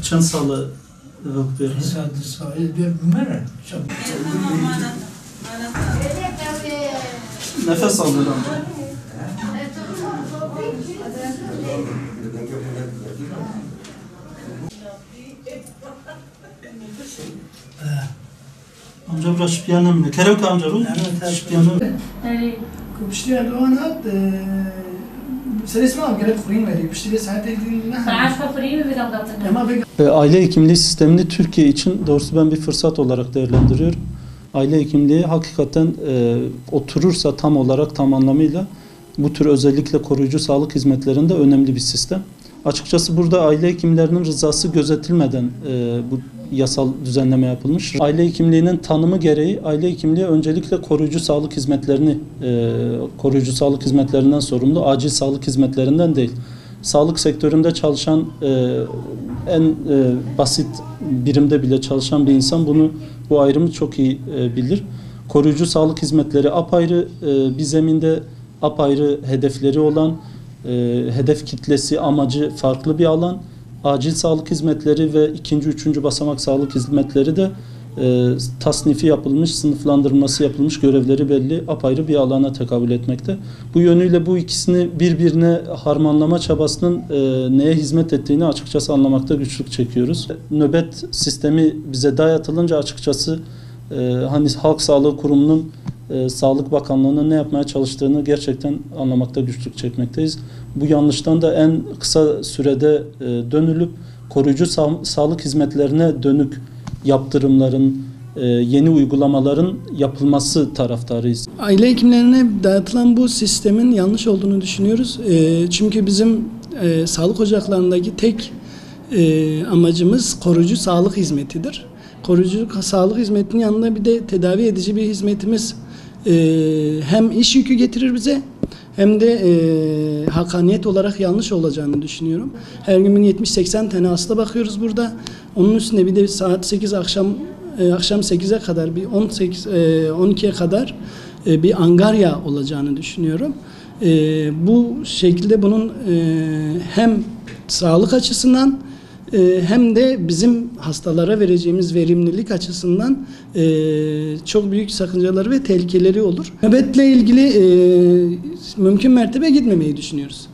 Çan salı bir. Nefes alıyor amca. Amca biraz şüphenem mi? Kerek amca bu? Şüphenem. Kubişliğe doğanat serisme gerek kurayım veriyor. Kubişliğe saat Aile hekimliği sistemini Türkiye için doğrusu ben bir fırsat olarak değerlendiriyorum. Aile hekimliği hakikaten oturursa tam olarak tam anlamıyla bu tür özellikle koruyucu sağlık hizmetlerinde önemli bir sistem. Açıkçası burada aile hekimlerinin rızası gözetilmeden bu yasal düzenleme yapılmış. Aile hekimliğinin tanımı gereği aile hekimliği öncelikle koruyucu sağlık hizmetlerinden sorumlu, acil sağlık hizmetlerinden değil. Sağlık sektöründe çalışan en basit birimde bile çalışan bir insan bu ayrımı çok iyi bilir. Koruyucu sağlık hizmetleri apayrı bir zeminde, apayrı hedefleri olan, hedef kitlesi, amacı farklı bir alan. Acil sağlık hizmetleri ve ikinci, üçüncü basamak sağlık hizmetleri de tasnifi yapılmış, sınıflandırılması yapılmış, görevleri belli, apayrı bir alana tekabül etmekte. Bu yönüyle bu ikisini birbirine harmanlama çabasının neye hizmet ettiğini açıkçası anlamakta güçlük çekiyoruz. Nöbet sistemi bize dayatılınca açıkçası hani Halk Sağlığı Kurumu'nun Sağlık Bakanlığı'nın ne yapmaya çalıştığını gerçekten anlamakta güçlük çekmekteyiz. Bu yanlıştan da en kısa sürede dönülüp koruyucu sağlık hizmetlerine dönük yaptırımların, yeni uygulamaların yapılması taraftarıyız. Aile hekimlerine dayatılan bu sistemin yanlış olduğunu düşünüyoruz. Çünkü bizim sağlık ocaklarındaki tek amacımız koruyucu sağlık hizmetidir. Koruyucu sağlık hizmetinin yanında bir de tedavi edici bir hizmetimiz hem iş yükü getirir bize hem de hakkaniyet olarak yanlış olacağını düşünüyorum. Her gün 70-80 tane hasta bakıyoruz burada. Onun üstüne bir de saat 8 akşam 8'e kadar bir 12'ye kadar bir angarya olacağını düşünüyorum. Bu şekilde bunun hem sağlık açısından hem de bizim hastalara vereceğimiz verimlilik açısından çok büyük sakıncaları ve tehlikeleri olur. Nöbetle ilgili mümkün mertebe gitmemeyi düşünüyoruz.